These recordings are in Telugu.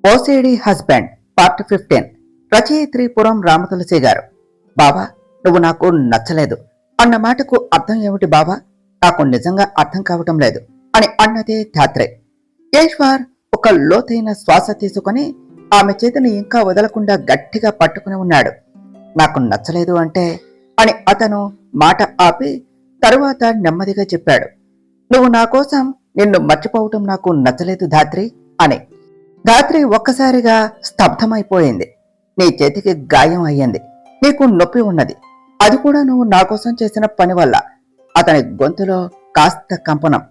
OCD husband part 15. రచయిత్రి పురం రామతులసి గారు. బాబా, నువ్వు నాకు నచ్చలేదు అన్న మాటకు అర్థం ఏమిటి బాబా? నాకు నిజంగా అర్థం కావటం లేదు అని అన్నదే ధాత్రే. ఈశ్వర్ ఒక లోతైన శ్వాస తీసుకుని ఆమె చేతిని ఇంకా వదలకుండా గట్టిగా పట్టుకుని ఉన్నాడు. నాకు నచ్చలేదు అంటే అని అతను మాట ఆపి తరువాత నెమ్మదిగా చెప్పాడు. నువ్వు నా కోసం నిన్ను మర్చిపోవటం నాకు నచ్చలేదు ధాత్రి అని. ధాత్రి ఒక్కసారిగా స్తబ్దమైపోయింది. నీ చేతికి గాయం అయ్యింది, నీకు నొప్పి ఉన్నది, అది కూడా నువ్వు నా కోసం చేసిన పని వల్ల. అతని గొంతులో కాస్త కంపనం.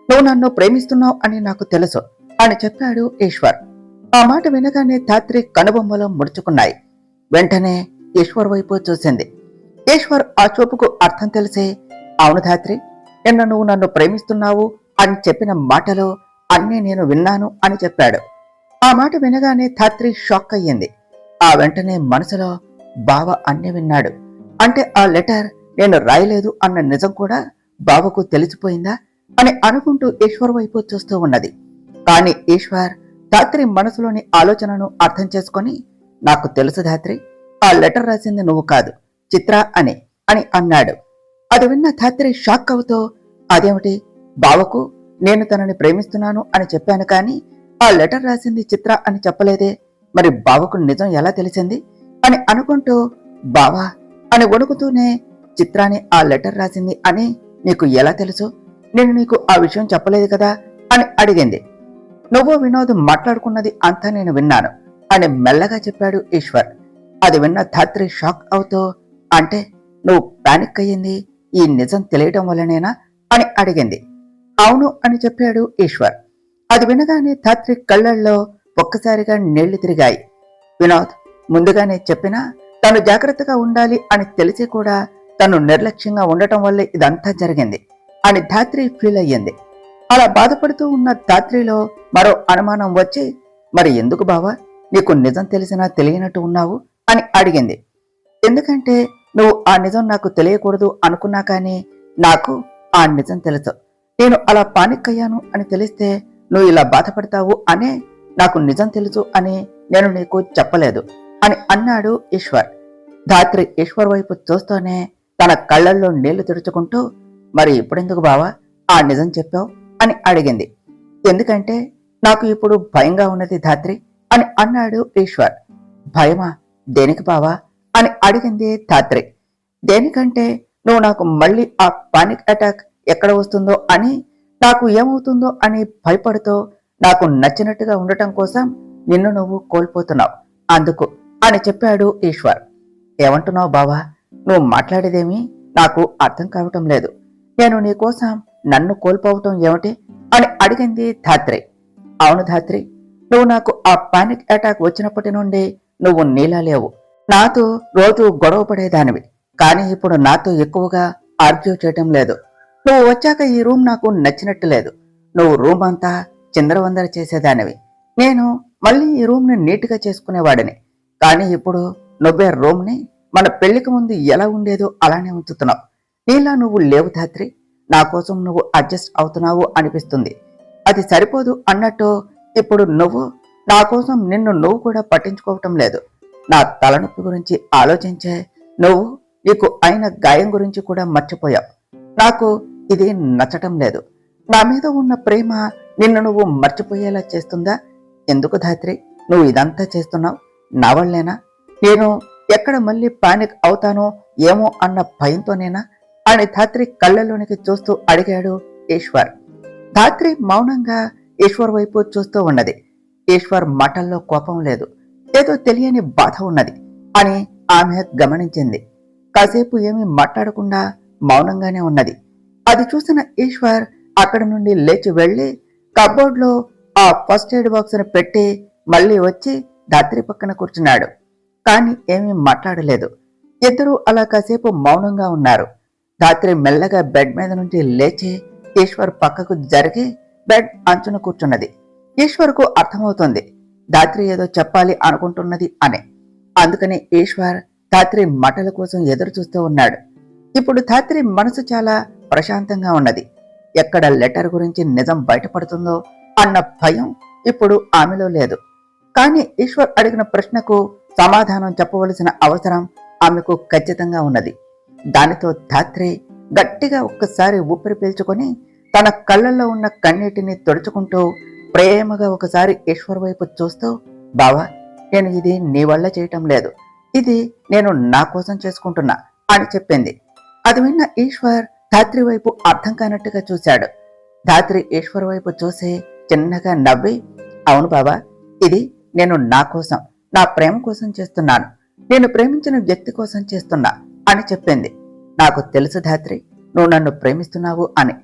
నువ్వు నన్ను ప్రేమిస్తున్నావు అని నాకు తెలుసు అని చెప్పాడు ఈశ్వర్. ఆ మాట వినగానే ధాత్రి కనుబొమ్మలో ముడుచుకున్నాయి. వెంటనే ఈశ్వర్ వైపు చూసింది. ఈశ్వర్ ఆ చూపుకు అర్థం తెలిసే, అవును ధాత్రి, నిన్న నువ్వు నన్ను ప్రేమిస్తున్నావు అని చెప్పిన మాటలో అన్నీ నేను విన్నాను అని చెప్పాడు. ఆ మాట వినగానే ధాత్రి షాక్ అయ్యింది. ఆ వెంటనే మనసులో బావ అన్నీ విన్నాడు అంటే ఆ లెటర్ నేను రాయలేదు అన్న నిజం కూడా బావకు తెలిసిపోయిందా అని అనుకుంటూ ఈశ్వర్ వైపు చూస్తూ ఉన్నది. కాని ఈశ్వర్ ధాత్రి మనసులోని ఆలోచనను అర్థం చేసుకొని, నాకు తెలుసు ధాత్రి, ఆ లెటర్ రాసింది నువ్వు కాదు, చిత్ర అని అని అన్నాడు. అది విన్న ధాత్రి షాక్ అవుతూ, అదేమిటి, బావకు నేను తనని ప్రేమిస్తున్నాను అని చెప్పాను కానీ ఆ లెటర్ రాసింది చిత్ర అని చెప్పలేదే, మరి బావకు నిజం ఎలా తెలిసింది అని అనుకుంటూ, బావా అని వణుకుతూనే, చిత్రాని ఆ లెటర్ రాసింది అని నీకు ఎలా తెలుసు? నేను నీకు ఆ విషయం చెప్పలేదు కదా అని అడిగింది. నువ్వు వినోద్ మాట్లాడుకున్నది అంతా నేను విన్నాను అని మెల్లగా చెప్పాడు ఈశ్వర్. అది విన్న ధాత్రి షాక్ అవుతూ, అంటే నువ్వు పానిక్ అయ్యింది ఈ నిజం తెలియటం వల్లనేనా అని అడిగింది. అవును అని చెప్పాడు ఈశ్వర్. అది వినగానే ధాత్రి కళ్ళల్లో ఒక్కసారిగా నీళ్లు తిరిగాయి. వినోద్ ముందుగానే చెప్పినా తను జాగ్రత్తగా ఉండాలి అని తెలిసి కూడా తను నిర్లక్ష్యంగా ఉండటం వల్లే ఇదంతా జరిగింది అని ధాత్రి ఫీల్ అయ్యింది. అలా బాధపడుతూ ఉన్న ధాత్రిలో మరో అనుమానం వచ్చి, మరి ఎందుకు బావా నీకు నిజం తెలిసినా తెలియనట్టు ఉన్నావు అని అడిగింది. ఎందుకంటే నువ్వు ఆ నిజం నాకు తెలియకూడదు అనుకున్నా కానీ నాకు ఆ నిజం తెలుసు. నేను అలా పానిక్ అయ్యాను అని తెలిస్తే నువ్వు ఇలా బాధపడతావు అనే నాకు నిజం తెలుసు అని నేను నీకు చెప్పలేదు అని అన్నాడు ఈశ్వర్. ధాత్రి ఈశ్వర్ వైపు చూస్తూనే తన కళ్ళల్లో నీళ్లు తుడుచుకుంటూ, మరి ఇప్పుడెందుకు బావా ఆ నిజం చెప్పావు అని అడిగింది. ఎందుకంటే నాకు ఇప్పుడు భయంగా ఉన్నది ధాత్రి అని అన్నాడు ఈశ్వర్. భయమా? దేనికి బావా అని అడిగింది ధాత్రి. దేనికంటే నువ్వు నాకు మళ్ళీ ఆ పానిక్ అటాక్ ఎక్కడ వస్తుందో అని, నాకు ఏమవుతుందో అని భయపడుతూ నాకు నచ్చినట్టుగా ఉండటం కోసం నిన్ను నువ్వు కోల్పోతున్నావు, అందుకు అని చెప్పాడు ఈశ్వర్. ఏమంటున్నావు బావా? నువ్వు మాట్లాడేదేమీ నాకు అర్థం కావటం లేదు. నేను నీకోసం నన్ను కోల్పోవటం ఏమిటి అని అడిగింది ధాత్రి. అవును ధాత్రి, నువ్వు నాకు ఆ పానిక్ అటాక్ వచ్చినప్పటి నుండి నువ్వు నీలా లేవు. నాతో రోజు గొడవ పడేదానివి, కానీ ఇప్పుడు నాతో ఎక్కువగా ఆర్గ్యూ చేయటం లేదు. నువ్వు వచ్చాక ఈ రూమ్ నాకు నచ్చినట్టు లేదు. నువ్వు రూమ్ అంతా చిందరవందర చేసేదానివి, నేను మళ్ళీ ఈ రూమ్ని నీట్గా చేసుకునేవాడిని. కానీ ఇప్పుడు నువ్వే రూమ్ని మన పెళ్లికి ముందు ఎలా ఉండేదో అలానే ఉంచుతున్నావు. నీలా నువ్వు లేవు ధాత్రి. నా కోసం నువ్వు అడ్జస్ట్ అవుతున్నావు అనిపిస్తుంది. అది సరిపోదు అన్నట్టు ఇప్పుడు నువ్వు నా కోసం నిన్ను నువ్వు కూడా పట్టించుకోవటం లేదు. నా తలనొప్పి గురించి ఆలోచించే నువ్వు నీకు అయిన గాయం గురించి కూడా మర్చిపోయావు. నాకు ఇది నచ్చటం లేదు. నా మీద ఉన్న ప్రేమ నిన్ను నువ్వు మర్చిపోయేలా చేస్తుందా? ఎందుకు ధాత్రి నువ్వు ఇదంతా చేస్తున్నావు? నా వల్లేనా? నేను ఎక్కడ మళ్ళీ పానిక్ అవుతానో ఏమో అన్న భయంతోనేనా అని ధాత్రి కళ్ళలోనికి చూస్తూ అడిగాడు ఈశ్వర్. ధాత్రి మౌనంగా ఈశ్వర్ వైపు చూస్తూ ఉన్నది. ఈశ్వర్ మాటల్లో కోపం లేదు, ఏదో తెలియని బాధ ఉన్నది అని ఆమె గమనించింది. కాసేపు ఏమీ మాట్లాడకుండా మౌనంగానే ఉన్నది. అది చూసిన ఈశ్వర్ అక్కడి నుండి లేచి వెళ్లి కబోర్డ్లో ఆ ఫస్ట్ ఎయిడ్ బాక్స్ని పెట్టి మళ్ళీ వచ్చి ధాత్రి పక్కన కూర్చున్నాడు. కాని ఏమీ మాట్లాడలేదు. ఇద్దరూ అలా కాసేపు మౌనంగా ఉన్నారు. ధాత్రి మెల్లగా బెడ్ మీద నుంచి లేచి ఈశ్వర్ పక్కకు జరిగి బెడ్ అంచున కూర్చున్నది. ఈశ్వర్కు అర్థమవుతుంది ధాత్రి ఏదో చెప్పాలి అనుకుంటున్నది అని. అందుకని ఈశ్వర్ ధాత్రి మాటల కోసం ఎదురు చూస్తూ ఉన్నాడు. ఇప్పుడు ధాత్రి మనసు చాలా ప్రశాంతంగా ఉన్నది. ఎక్కడ లెటర్ గురించి నిజం బయటపడుతుందో అన్న భయం ఇప్పుడు ఆమెలో లేదు. కానీ ఈశ్వర్ అడిగిన ప్రశ్నకు సమాధానం చెప్పవలసిన అవసరం ఆమెకు ఖచ్చితంగా ఉన్నది. దానితో ధాత్రి గట్టిగా ఒక్కసారి ఊపిరి పీల్చుకొని తన కళ్ళల్లో ఉన్న కన్నీటిని తుడుచుకుంటూ ప్రేమగా ఒకసారి ఈశ్వర్ వైపు చూస్తూ, బావా, నేను ఇది నీ వల్ల చేయటం లేదు, ఇది నేను నా కోసం చేసుకుంటున్నా అని చెప్పింది. అది విన్న ఈశ్వర్ ధాత్రి వైపు అర్థం కానట్టుగా చూశాడు. ధాత్రి ఈశ్వర్ వైపు చూసి చిన్నగా నవ్వి, అవును బావా, ఇది నేను నా కోసం, నా ప్రేమ కోసం చేస్తున్నాను, నేను ప్రేమించిన వ్యక్తి కోసం చేస్తున్నా అని చెప్పింది. నాకు తెలుసు ధాత్రి, నువ్వు నన్ను ప్రేమిస్తున్నావు అని,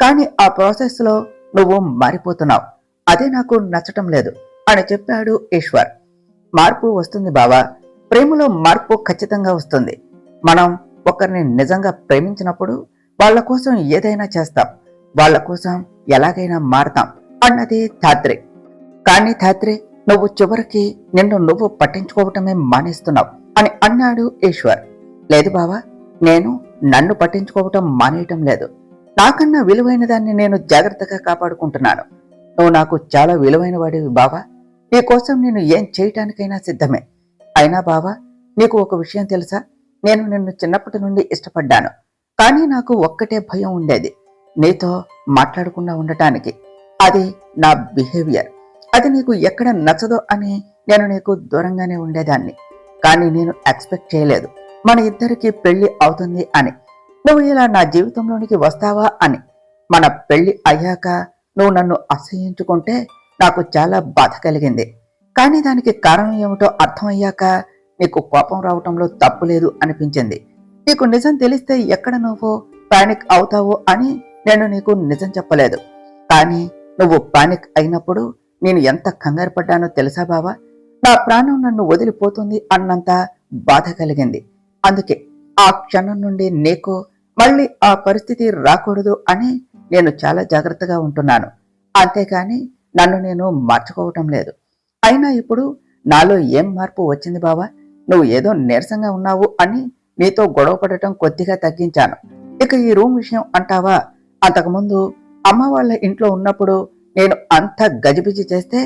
కానీ ఆ ప్రాసెస్ లో నువ్వు మారిపోతున్నావు, అదే నాకు నచ్చటం లేదు అని చెప్పాడు ఈశ్వర్. మార్పు వస్తుంది బావా, ప్రేమలో మార్పు ఖచ్చితంగా వస్తుంది. మనం ఒకరిని నిజంగా ప్రేమించినప్పుడు వాళ్ళ కోసం ఏదైనా చేస్తాం, వాళ్ళ కోసం ఎలాగైనా మారతాం అన్నది ధాత్రి. కానీ ధాత్రి, నువ్వు చివరికి నిన్ను నువ్వు పట్టించుకోవటమే మానేస్తున్నావు అని అన్నాడు ఈశ్వర్. లేదు బావా, నేను నన్ను పట్టించుకోవటం మానేయటం లేదు, నాకన్నా విలువైన దాన్ని నేను జాగ్రత్తగా కాపాడుకుంటున్నాను. నువ్వు నాకు చాలా విలువైన వాడివి బావా, నీకోసం నేను ఏం చేయటానికైనా సిద్ధమే. అయినా బావా, నీకు ఒక విషయం తెలుసా, నేను నిన్ను చిన్నప్పటి నుండి ఇష్టపడ్డాను, కానీ నాకు ఒక్కటే భయం ఉండేది, నీతో మాట్లాడకుండా ఉండటానికి. అది నా బిహేవియర్, అది నీకు ఎక్కడ నచ్చదో అని నేను నీకు దూరంగానే ఉండేదాన్ని. కానీ నేను ఎక్స్పెక్ట్ చేయలేదు మన ఇద్దరికి పెళ్లి అవుతుంది అని, నువ్వు ఇలా నా జీవితంలోనికి వస్తావా అని. మన పెళ్లి అయ్యాక నువ్వు నన్ను అసహ్యించుకుంటే నాకు చాలా బాధ కలిగింది. కానీ దానికి కారణం ఏమిటో అర్థమయ్యాక నీకు కోపం రావటంలో తప్పు లేదు అనిపించింది. నీకు నిజం తెలిస్తే ఎక్కడ నువ్వు పానిక్ అవుతావో అని నేను నీకు నిజం చెప్పలేదు. కానీ నువ్వు పానిక్ అయినప్పుడు నేను ఎంత కంగారు పడ్డానో తెలుసా బావా, నా ప్రాణం నన్ను వదిలిపోతుంది అన్నంత బాధ కలిగింది. అందుకే ఆ క్షణం నుండి నీకు మళ్ళీ ఆ పరిస్థితి రాకూడదు అని నేను చాలా జాగ్రత్తగా ఉంటున్నాను. అంతేకాని నన్ను నేను మార్చుకోవటం లేదు. అయినా ఇప్పుడు నాలో ఏం మార్పు వచ్చింది బావా, నువ్వు ఏదో నీరసంగా ఉన్నావు అని నీతో గొడవ పడటం కొద్దిగా తగ్గించాను. ఇక ఈ రూమ్ విషయం అంటావా, అంతకుముందు అమ్మ వాళ్ళ ఇంట్లో ఉన్నప్పుడు నేను అంత గజిబిజి చేస్తే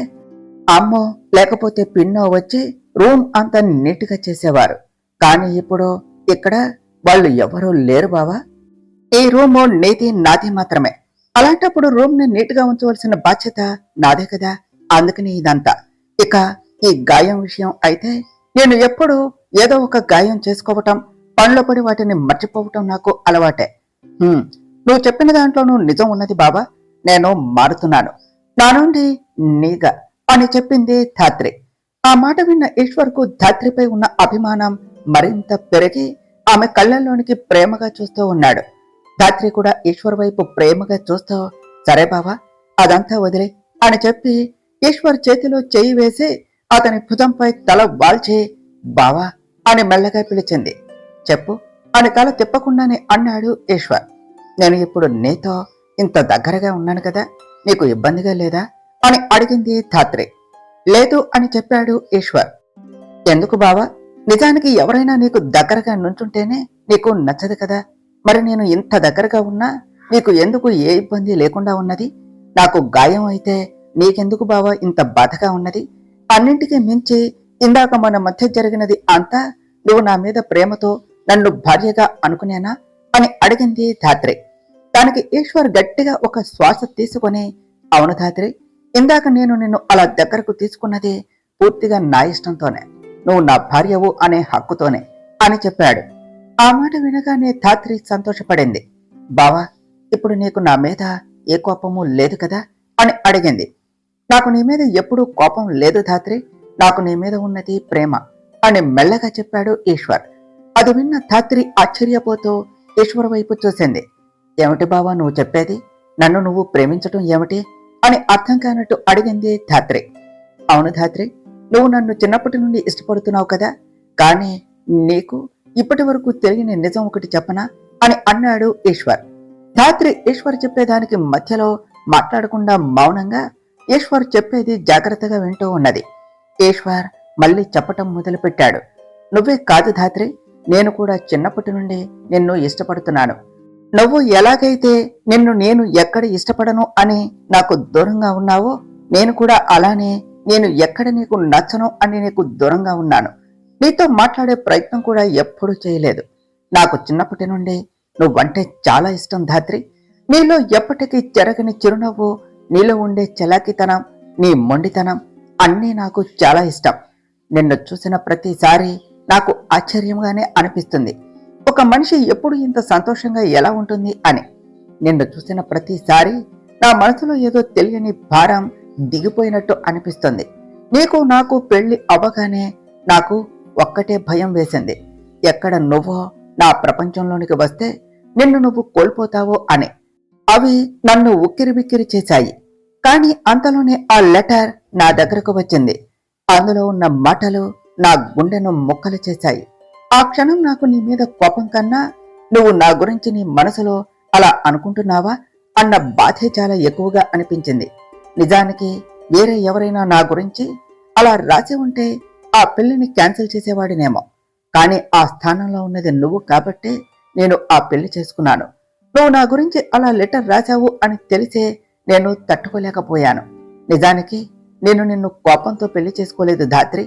అమ్మో లేకపోతే పిన్నో వచ్చి రూమ్ అంతా నీట్గా చేసేవారు. కానీ ఇప్పుడు ఇక్కడ వాళ్ళు ఎవరూ లేరు బావా, ఈ రూము నీది నాది మాత్రమే. అలాంటప్పుడు రూమ్ ని నీట్గా ఉంచవలసిన బాధ్యత నాదే కదా, అందుకని ఇదంతా. ఇక ఈ గాయం విషయం అయితే నేను ఎప్పుడు ఏదో ఒక గాయం చేసుకోవటం, పనిలో పడి వాటిని మర్చిపోవటం నాకు అలవాటే. నువ్వు చెప్పిన దాంట్లోనూ నిజం ఉన్నది బాబా, నేను మారుతున్నాను, నా నుండి నీగా అని చెప్పింది ధాత్రి. ఆ మాట విన్న ఈశ్వర్కు ధాత్రిపై ఉన్న అభిమానం మరింత పెరిగి ఆమె కళ్ళల్లోనికి ప్రేమగా చూస్తూ ఉన్నాడు. ధాత్రి కూడా ఈశ్వర్ వైపు ప్రేమగా చూస్తూ, సరే బావా, అదంతా వదిలే అని చెప్పి ఈశ్వర్ చేతిలో చెయ్యి వేసి అతని భుజంపై తల వాల్చి, బావా అని మెల్లగా పిలిచింది. చెప్పు అని తల తిప్పకుండానే అన్నాడు ఈశ్వర్. నేను ఇప్పుడు నీతో ఇంత దగ్గరగా ఉన్నాను కదా, నీకు ఇబ్బందిగా లేదా అని అడిగింది ధాత్రి. లేదు అని చెప్పాడు ఈశ్వర్. ఎందుకు బావా, నిజానికి ఎవరైనా నీకు దగ్గరగా నుంచుంటేనే నీకు నచ్చదు కదా, మరి నేను ఇంత దగ్గరగా ఉన్నా నీకు ఎందుకు ఏ ఇబ్బంది లేకుండా ఉన్నది? నాకు గాయం అయితే నీకెందుకు బావా ఇంత బాధగా ఉన్నది? అన్నింటికీ మించి ఇందాక మన మధ్య జరిగినది అంతా నువ్వు నా మీద ప్రేమతో నన్ను భార్యగా అనుకునేనా అని అడిగింది ధాత్రి. దానికి ఈశ్వర్ గట్టిగా ఒక శ్వాస తీసుకుని, అవును ధాత్రి, ఇందాక నేను నిన్ను అలా దగ్గరకు తీసుకున్నది పూర్తిగా నా ఇష్టంతోనే, నువ్వు నా భార్యవు అనే హక్కుతోనే అని చెప్పాడు. ఆ మాట వినగానే ధాత్రి సంతోషపడింది. బావా, ఇప్పుడు నీకు నా మీద ఏ కోపము లేదు కదా అని అడిగింది. నాకు నీ మీద ఎప్పుడూ కోపం లేదు ధాత్రి, నాకు నీ మీద ఉన్నది ప్రేమ అని మెల్లగా చెప్పాడు ఈశ్వర్. అది విన్న ధాత్రి ఆశ్చర్యపోతూ ఈశ్వర్ వైపు చూసింది. ఏమిటి బావా నువ్వు చెప్పేది, నన్ను నువ్వు ప్రేమించటం ఏమిటి అని అర్థం కానట్టు అడిగింది ధాత్రి. అవును ధాత్రి, నువ్వు నన్ను చిన్నప్పటి నుండి ఇష్టపడుతున్నావు కదా, కానీ నీకు ఇప్పటి వరకు తెలియని నిజం ఒకటి చెప్పనా అని అన్నాడు ఈశ్వర్. ధాత్రి ఈశ్వర్ చెప్పేదానికి మధ్యలో మాట్లాడకుండా మౌనంగా ఈశ్వర్ చెప్పేది జాగ్రత్తగా వింటూ ఉన్నది. ఈశ్వర్ మళ్ళీ చెప్పటం మొదలుపెట్టాడు. నువ్వే కాదు ధాత్రి, నేను కూడా చిన్నప్పటి నుండి నిన్ను ఇష్టపడుతున్నాను. నువ్వు ఎలాగైతే నిన్ను నేను ఎక్కడ ఇష్టపడను అని నాకు దూరంగా ఉన్నావో, నేను కూడా అలానే నేను ఎక్కడ నీకు నచ్చను అని నీకు దూరంగా ఉన్నాను. నీతో మాట్లాడే ప్రయత్నం కూడా ఎప్పుడూ చేయలేదు. నాకు చిన్నప్పటి నుండి నువ్వంటే చాలా ఇష్టం ధాత్రి. నీలో ఎప్పటికీ చెరగని చిరునవ్వు, నీలో ఉండే చలాకితనం, నీ మొండితనం అన్నీ నాకు చాలా ఇష్టం. నిన్ను చూసిన ప్రతిసారి నాకు ఆశ్చర్యంగానే అనిపిస్తుంది. ఒక మనిషి ఎప్పుడు ఇంత సంతోషంగా ఎలా ఉంటుంది అని. నిన్ను చూసిన ప్రతిసారి నా మనసులో ఏదో తెలియని భారం దిగిపోయినట్టు అనిపిస్తుంది. నీకు నాకు పెళ్లి అవ్వగానే నాకు ఒక్కటే భయం వేసింది. ఎక్కడ నువ్వో నా ప్రపంచంలోనికి వస్తే నిన్ను నువ్వు కోల్పోతావో అని. అవి నన్ను ఉక్కిరిబిక్కిరి చేశాయి. కానీ అంతలోనే ఆ లెటర్ నా దగ్గరకు వచ్చింది. అందులో ఉన్న మాటలు నా గుండెను ముక్కలు చేశాయి. ఆ క్షణం నాకు నీ మీద కోపం కన్నా నువ్వు నా గురించి నీ మనసులో అలా అనుకుంటున్నావా అన్న బాధే చాలా ఎక్కువగా అనిపించింది. నిజానికి వేరే ఎవరైనా నా గురించి అలా రాసి ఉంటే ఆ పెళ్లిని క్యాన్సిల్ చేసేవాడినేమో. కానీ ఆ స్థానంలో ఉన్నది నువ్వు కాబట్టే నేను ఆ పెళ్లి చేసుకున్నాను. నువ్వు నా గురించి అలా లెటర్ రాశావు అని తెలిసే నేను తట్టుకోలేకపోయాను. నిజానికి నేను నిన్ను కోపంతో పెళ్లి చేసుకోలేదు ధాత్రి.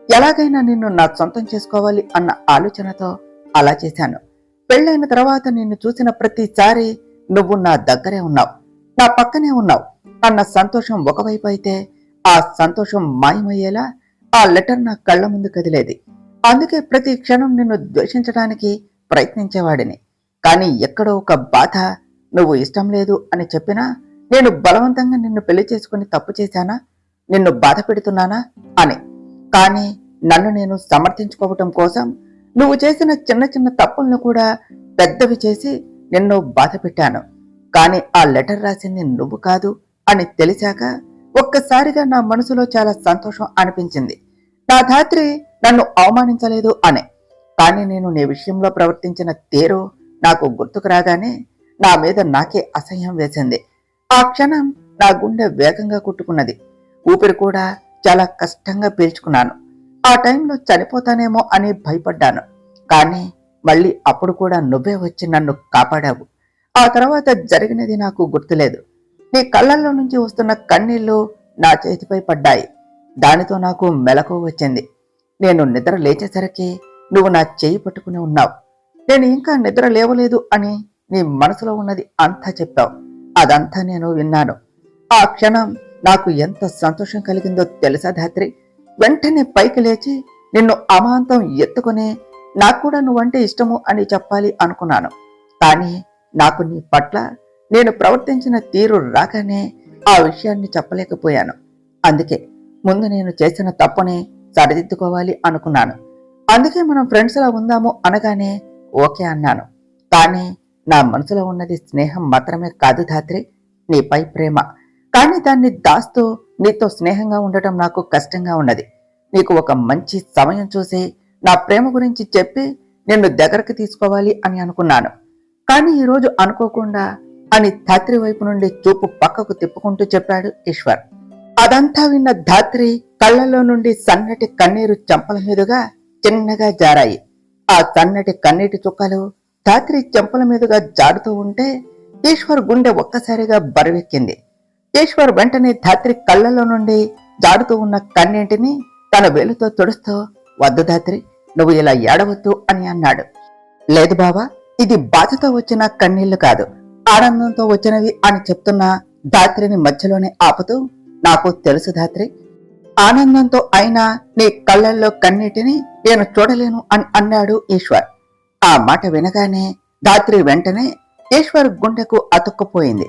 ఎలాగైనా నిన్ను నా సొంతం చేసుకోవాలి అన్న ఆలోచనతో అలా చేశాను. పెళ్ళైన తర్వాత నిన్ను చూసిన ప్రతిసారి నువ్వు నా దగ్గరే ఉన్నావు, నా పక్కనే ఉన్నావు అన్న సంతోషం ఒకవైపు అయితే, ఆ సంతోషం మాయమయ్యేలా ఆ లెటర్ నా కళ్ళ ముందు కదిలేది. అందుకే ప్రతి క్షణం నిన్ను ద్వేషించడానికి ప్రయత్నించేవాడిని. కానీ ఎక్కడో ఒక బాధ, నువ్వు ఇష్టం లేదు అని చెప్పినా నేను బలవంతంగా నిన్ను పెళ్లి చేసుకుని తప్పు చేశానా, నిన్ను బాధ పెడుతున్నానా అని. కానీ నన్ను నేను సమర్థించుకోవటం కోసం నువ్వు చేసిన చిన్న చిన్న తప్పులను కూడా పెద్దవి చేసి నిన్ను బాధ పెట్టాను. కానీ ఆ లెటర్ రాసింది నువ్వు కాదు అని తెలిసాక ఒక్కసారిగా నా మనసులో చాలా సంతోషం అనిపించింది. నా ధాత్రి నన్ను అవమానించలేదు అని. కానీ నేను నీ విషయంలో ప్రవర్తించిన తీరు నాకు గుర్తుకు రాగానే నా మీద నాకే అసహ్యం వేసింది. ఆ క్షణం నా గుండె వేగంగా కొట్టుకున్నది. ఊపిరి కూడా చాలా కష్టంగా పీల్చుకున్నాను. ఆ టైంలో చనిపోతానేమో అని భయపడ్డాను. కానీ మళ్ళీ అప్పుడు కూడా నువ్వే వచ్చి నన్ను కాపాడావు. ఆ తర్వాత జరిగినది నాకు గుర్తులేదు. నీ కళ్ళల్లో నుంచి వస్తున్న కన్నీళ్లు నా చేతిపై పడ్డాయి. దానితో నాకు మెలకు వచ్చింది. నేను నిద్ర లేచేసరికి నువ్వు నా చేయి పట్టుకుని ఉన్నావు. నేను ఇంకా నిద్ర లేవలేదు అని నీ మనసులో ఉన్నది అంతా చెప్పావు. అదంతా నేను విన్నాను. ఆ క్షణం నాకు ఎంత సంతోషం కలిగిందో తెలుసా ధాత్రి. వెంటనే పైకి లేచి నిన్ను అమాంతం ఎత్తుకుని నాకు కూడా నువ్వంటే ఇష్టము అని చెప్పాలి అనుకున్నాను. కానీ నాకు నీ పట్ల నేను ప్రవర్తించిన తీరు రాగానే ఆ విషయాన్ని చెప్పలేకపోయాను. అందుకే ముందు నేను చేసిన తప్పుని సరిదిద్దుకోవాలి అనుకున్నాను. అందుకే మనం ఫ్రెండ్స్లా ఉందాము అనగానే ఓకే అన్నాను. కానీ నా మనసులో ఉన్నది స్నేహం మాత్రమే కాదు ధాత్రి, నీపై ప్రేమ. కానీ దాన్ని దాస్తూ నీతో స్నేహంగా ఉండటం నాకు కష్టంగా ఉన్నది. నీకు ఒక మంచి సమయం చూసి నా ప్రేమ గురించి చెప్పి నిన్ను దగ్గరకు తీసుకోవాలి అని అనుకున్నాను. కానీ ఈరోజు అనుకోకుండా అని ధాత్రి వైపు నుండి చూపు పక్కకు తిప్పుకుంటూ చెప్పాడు ఈశ్వర్. అదంతా విన్న ధాత్రి కళ్ళల్లో నుండి సన్నటి కన్నీరు చెంపల మీదుగా చిన్నగా జారాయి. ఆ సన్నటి కన్నీటి చుక్కలు ధాత్రి చెంపల మీదుగా జారుతూ ఉంటే ఈశ్వర్ గుండె ఒక్కసారిగా బరువెక్కింది. ఈశ్వర్ వెంటనే ధాత్రి కళ్ళల్లో నుండి జారుతూ ఉన్న కన్నీటిని తన వేలుతో తుడుస్తూ, వద్దు ధాత్రి, నువ్వు ఇలా ఏడవద్దు అని అన్నాడు. లేదు బావా, ఇది బాధతో వచ్చిన కన్నీళ్లు కాదు, ఆనందంతో వచ్చినవి అని చెప్తున్న ధాత్రిని మధ్యలోనే ఆపుతూ, నాకు తెలుసు ధాత్రి, ఆనందంతో అయినా నీ కళ్ళల్లో కన్నీటిని నేను చూడలేను అని అన్నాడు ఈశ్వర్. ఆ మాట వినగానే ధాత్రి వెంటనే ఈశ్వర్ గుండెకు అతుక్కుపోయింది.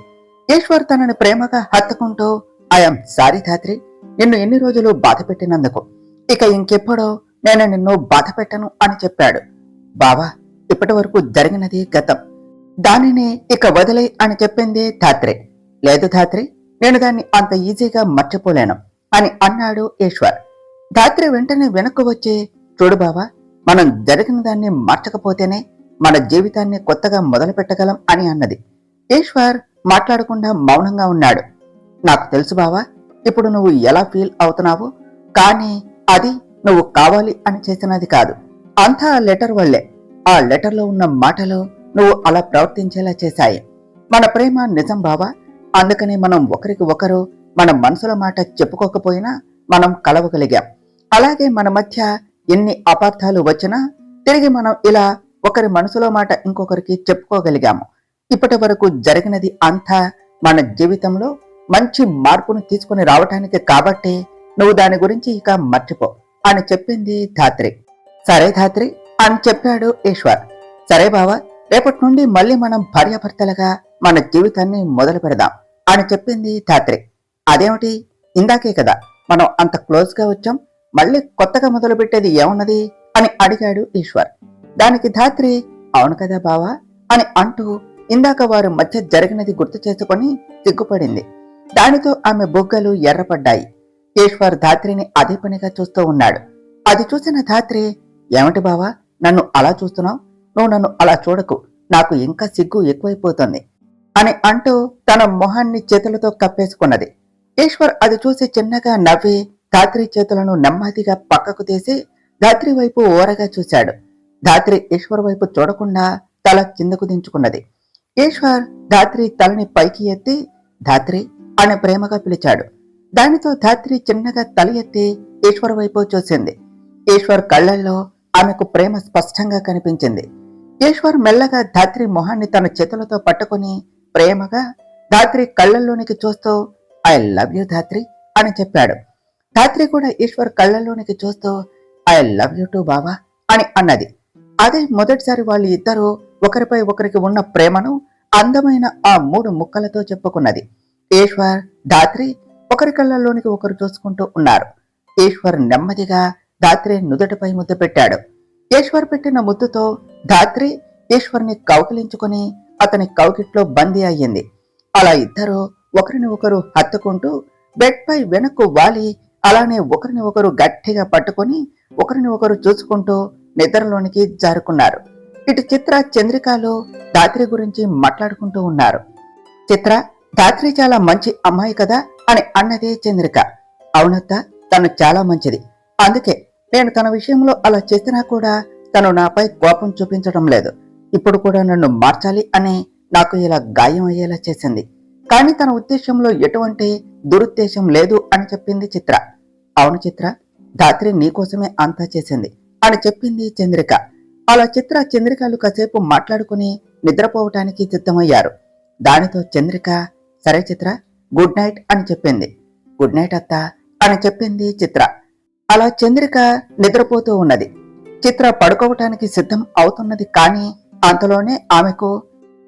ఈశ్వర్ తనని ప్రేమగా హత్తుకుంటూ, ఐఎమ్ సారీ ధాత్రి, నిన్ను ఎన్ని రోజులు బాధ పెట్టినందుకు. ఇక ఇంకెప్పుడో నేను నిన్ను బాధ పెట్టను అని చెప్పాడు. బావా, ఇప్పటి వరకు జరిగినది గతం, దానిని ఇక వదిలే అని చెప్పింది ధాత్రి. లేదు ధాత్రి, నేను దాన్ని అంత ఈజీగా మర్చిపోలేను అని అన్నాడు ఈశ్వర్. ధాత్రి వెంటనే వెనక్కు వచ్చి, చూడు బావా, మనం జరిగిన దాన్ని మార్చకపోతేనే మన జీవితాన్ని కొత్తగా మొదలు పెట్టగలం అని అన్నది. ఈశ్వర్ మాట్లాడకుండా మౌనంగా ఉన్నాడు. నాకు తెలుసు బావా, ఇప్పుడు నువ్వు ఎలా ఫీల్ అవుతున్నావో, కానీ అది నువ్వు కావాలి అని చేసినది కాదు, అంతా ఆ లెటర్ వల్లే. ఆ లెటర్లో ఉన్న మాటలు నువ్వు అలా ప్రవర్తించేలా చేశాయి. మన ప్రేమ నిజం బావా, అందుకని మనం ఒకరికి ఒకరు మన మనసుల మాట చెప్పుకోకపోయినా మనం కలవగలిగాం. అలాగే మన మధ్య ఎన్ని అపార్థాలు వచ్చినా తిరిగి మనం ఇలా ఒకరి మనసులో మాట ఇంకొకరికి చెప్పుకోగలిగాము. ఇప్పటి వరకు జరిగినది అంతా మన జీవితంలో మంచి మార్పును తీసుకుని రావటానికి కాబట్టి నువ్వు దాని గురించి ఇక మర్చిపో అని చెప్పింది ధాత్రి. సరే ధాత్రి అని చెప్పాడు ఈశ్వర్. సరే బావా, రేపటి నుండి మళ్ళీ మనం భార్యాభర్తలుగా మన జీవితాన్ని మొదలు పెడదాం అని చెప్పింది ధాత్రి. అదేమిటి, ఇందాకే కదా మనం అంత క్లోజ్ గా వచ్చాం, మళ్ళీ కొత్తగా మొదలు పెట్టేది ఏమున్నది అని అడిగాడు ఈశ్వర్. దానికి ధాత్రి అవును కదా బావా అని అంటూ ఇందాక వారి మధ్య జరిగినది గుర్తు చేసుకుని సిగ్గుపడింది. దానితో ఆమె బొగ్గలు ఎర్రపడ్డాయి. ఈశ్వర్ ధాత్రిని అదే పనిగా చూస్తూ ఉన్నాడు. అది చూసిన ధాత్రి, ఏమిటి బావా నన్ను అలా చూస్తున్నావు, నువ్వు నన్ను అలా చూడకు, నాకు ఇంకా సిగ్గు ఎక్కువైపోతుంది అని అంటూ తన మొహాన్ని చేతులతో కప్పేసుకున్నది. ఈశ్వర్ అది చూసి చిన్నగా నవ్వి ధాత్రి చేతులను నెమ్మదిగా పక్కకు తీసి ధాత్రి వైపు ఓరగా చూశాడు. ధాత్రి ఈశ్వర్ వైపు చూడకుండా తల కిందకు దించుకున్నది. ఈశ్వర్ ధాత్రి తలని పైకి ఎత్తి ధాత్రి అని ప్రేమగా పిలిచాడు. దానితో ధాత్రి చిన్నగా తల ఎత్తి ఈశ్వర్ వైపు చూసింది. ఈశ్వర్ కళ్లల్లో ఆమెకు ప్రేమ స్పష్టంగా కనిపించింది. ఈశ్వర్ మెల్లగా ధాత్రి మొహాన్ని తన చేతులతో పట్టుకుని ప్రేమగా ధాత్రి కళ్లల్లోనికి చూస్తూ ఐ లవ్ యూ ధాత్రి అని చెప్పాడు. ధాత్రి కూడా ఈశ్వర్ కళ్లల్లోనికి చూస్తూ ఐ లవ్ యూ టూ బావా అని అన్నది. అదే మొదటిసారి వాళ్ళు ఇద్దరూ ఒకరిపై ఒకరికి ఉన్న ప్రేమను అందమైన ఆ 3 ముక్కలతో చెప్పుకున్నది. ఈశ్వర్ ధాత్రి ఒకరి కళ్ళల్లోనికి ఒకరు చూసుకుంటూ ఉన్నారు. ఈశ్వర్ నెమ్మదిగా ధాత్రి నుదుటిపై ముద్దు పెట్టాడు. ఈశ్వర్ పెట్టిన ముద్దుతో ధాత్రి ఈశ్వర్ని కౌగిలించుకుని అతని కౌగిట్లో బందీ అయ్యింది. అలా ఇద్దరు ఒకరిని ఒకరు హత్తుకుంటూ బెడ్ పై వెనక్కు వాలి అలానే ఒకరిని ఒకరు గట్టిగా పట్టుకుని ఒకరిని ఒకరు చూసుకుంటూ నిద్రలోనికి జారుకున్నారు. ఇటు చిత్ర చంద్రికలో ధాత్రి గురించి మాట్లాడుకుంటూ ఉన్నారు. చిత్ర, ధాత్రి చాలా మంచి అమ్మాయి కదా అని అన్నది చంద్రిక. అవునత్త, తను చాలా మంచిది, అందుకే నేను తన విషయంలో అలా చేసినా కూడా తను నాపై కోపం చూపించడం లేదు. ఇప్పుడు కూడా నన్ను మార్చాలి అని నాకు ఇలా గాయం అయ్యేలా చేసింది. కానీ తన ఉద్దేశంలో ఎటువంటి దురుద్దేశం లేదు అని చెప్పింది చిత్ర. అవును చిత్ర, ధాత్రి నీకోసమే అంతా చేసింది అని చెప్పింది చంద్రిక. అలా చిత్ర చంద్రికలు కాసేపు మాట్లాడుకుని నిద్రపోవటానికి సిద్ధమయ్యారు. దానితో చంద్రిక సరే చిత్ర, గుడ్ నైట్ అని చెప్పింది. గుడ్ నైట్ అత్త అని చెప్పింది చిత్ర. అలా చంద్రిక నిద్రపోతూ ఉన్నది. చిత్ర పడుకోవటానికి సిద్ధం అవుతున్నది. కానీ అంతలోనే ఆమెకు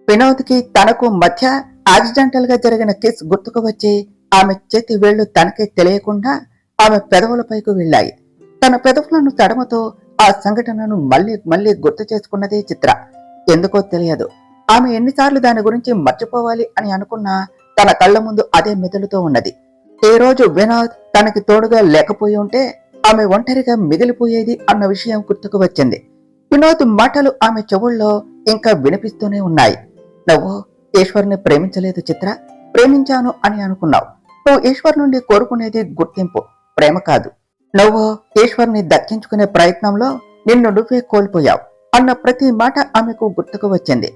వినోద్కి తనకు మధ్య యాక్సిడెంటల్ గా జరిగిన కిస్ గుర్తుకు వచ్చి ఆమె చేతి వేళ్లు తనకే తెలియకుండా ఆమె పెదవులపైకి వెళ్ళాయి. తన పెదవులను తడమతో ఆ సంఘటనను మళ్లీ మళ్లీ గుర్తు చేసుకున్నది చిత్ర. ఎందుకో తెలియదు, ఆమె ఎన్నిసార్లు దాని గురించి మర్చిపోవాలి అని అనుకున్నా తన కళ్ల ముందు అదే మెదులుతూ ఉన్నది. ఈ రోజు వినోద్ తనకి తోడుగా లేకపోయి ఉంటే ఆమె ఒంటరిగా మిగిలిపోయేది అన్న విషయం గుర్తుకు వచ్చింది. వినోద్ మాటలు ఆమె చెవుల్లో ఇంకా వినిపిస్తూనే ఉన్నాయి. నువ్వు ఈశ్వర్ని ప్రేమించలేదు చిత్ర, ప్రేమించాను అని అనుకున్నావు. నువ్వు ఈశ్వర్ నుండి కోరుకునేది గుర్తింపు, ప్రేమ కాదు. నువ్వు ఈశ్వర్ని దక్కించుకునే ప్రయత్నంలో నిన్ను నువ్వే కోల్పోయావు అన్న ప్రతి మాట ఆమెకు గుర్తుకు వచ్చింది.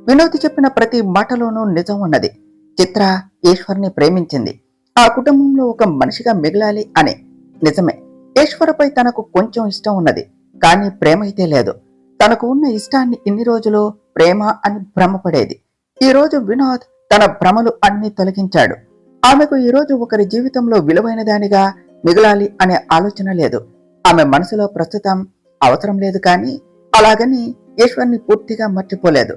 వినోద్ చెప్పిన ప్రతి మాటలోనూ నిజం ఉన్నది. చిత్ర ఈశ్వర్ని ప్రేమించింది, ఆ కుటుంబంలో ఒక మనిషిగా మిగలాలి అని. నిజమే, ఈశ్వర్పై తనకు కొంచెం ఇష్టం ఉన్నది, కానీ ప్రేమ అయితే లేదు. తనకు ఉన్న ఇష్టాన్ని ఇన్ని రోజులు ప్రేమ అని భ్రమపడేది. ఈ రోజు వినోద్ తన భ్రమలు అన్ని తొలగించాడు. ఆమెకు ఈ రోజు ఒకరి జీవితంలో విలువైన దానిగా మిగలాలి అనే ఆలోచన లేదు. ఆమె మనసులో ప్రస్తుతం అవసరం లేదు. కానీ అలాగని ఈశ్వర్ని పూర్తిగా మర్చిపోలేదు,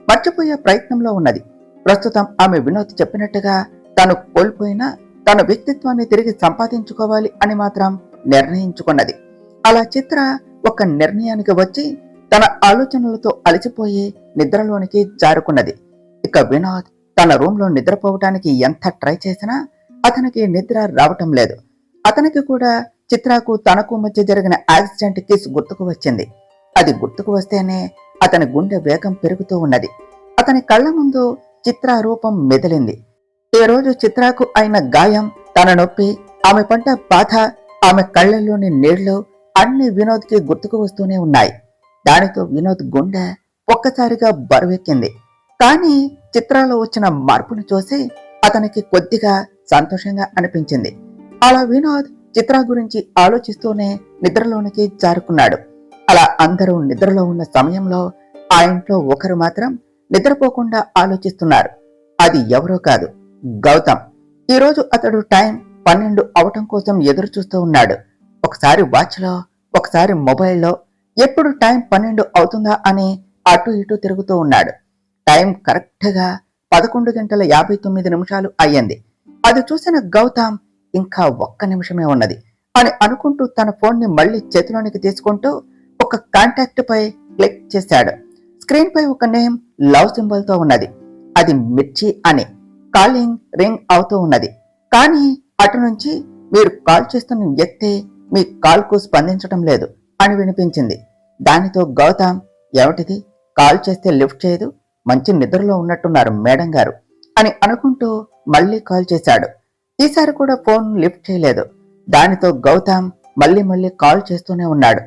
మర్చిపోయే ప్రయత్నంలో ఉన్నది. ప్రస్తుతం ఆమె వినోద్ చెప్పినట్టుగా తను కోల్పోయిన తన వ్యక్తిత్వాన్ని తిరిగి సంపాదించుకోవాలి అని మాత్రం నిర్ణయించుకున్నది. అలా చిత్ర ఒక నిర్ణయానికి వచ్చి తన ఆలోచనలతో అలసిపోయి నిద్రలోనికి జారుకున్నది. ఇక వినోద్ తన రూమ్ లో నిద్రపోవటానికి ఎంత ట్రై చేసినా అతనికి నిద్ర రావటం లేదు. అతనికి కూడా చిత్రకు తనకు మధ్య జరిగిన యాక్సిడెంట్ కేసు గుర్తుకు వచ్చింది. అది గుర్తుకు వస్తేనే అతని గుండె వేగం పెరుగుతూ ఉన్నది. అతని కళ్ళ ముందు చిత్ర రూపం మెదిలింది. ఈ రోజు చిత్రకు అయిన గాయం, తన నొప్పి, ఆమె పడ్డ బాధ, ఆమె కళ్ళల్లోని నీళ్లు అన్ని వినోద్కి గుర్తుకు వస్తూనే ఉన్నాయి. దానితో వినోద్ గుండె ఒక్కసారిగా బరువెక్కింది. కానీ చిత్రాలో వచ్చిన మార్పును చూసి అతనికి కొద్దిగా సంతోషంగా అనిపించింది. అలా వినోద్ చిత్ర గురించి ఆలోచిస్తూనే నిద్రలోనికి జారుకున్నాడు. అలా అందరూ నిద్రలో ఉన్న సమయంలో ఆ ఇంట్లో ఒకరు మాత్రం నిద్రపోకుండా ఆలోచిస్తున్నారు. అది ఎవరో కాదు, గౌతమ్. ఈరోజు అతడు టైం 12 అవటం కోసం ఎదురు చూస్తూ ఉన్నాడు. ఒకసారి వాచ్లో, ఒకసారి మొబైల్లో ఎప్పుడు టైం 12 అవుతుందా అని అటు ఇటు తిరుగుతూ ఉన్నాడు. టైం కరెక్ట్గా 11:59 అయ్యింది. అది చూసిన గౌతమ్ ఇంకా ఒక్క నిమిషమే ఉన్నది అని అనుకుంటూ తన ఫోన్ని మళ్లీ చేతిలోనికి తీసుకుంటూ ఒక కాంటాక్ట్ పై క్లిక్ చేశాడు. స్క్రీన్ పై ఒక నేమ్ లవ్ సింబల్ తో ఉన్నది. అది మిర్చి అని. కాలింగ్ రింగ్ అవుతూ ఉన్నది. కానీ అటు నుంచి మీరు కాల్ చేస్తున్న వ్యక్తి మీ కాల్ కు స్పందించడం లేదు అని వినిపించింది. దానితో గౌతమ్, ఏమిటిది, కాల్ చేస్తే లిఫ్ట్ చేయదు, మంచి నిద్రలో ఉన్నట్టున్నారు మేడం గారు అని అనుకుంటూ మళ్లీ కాల్ చేశాడు. ఈసారి కూడా ఫోన్ లిఫ్ట్ చేయలేదు. దానితో గౌతమ్ మళ్లీ కాల్ చేస్తూనే ఉన్నాడు.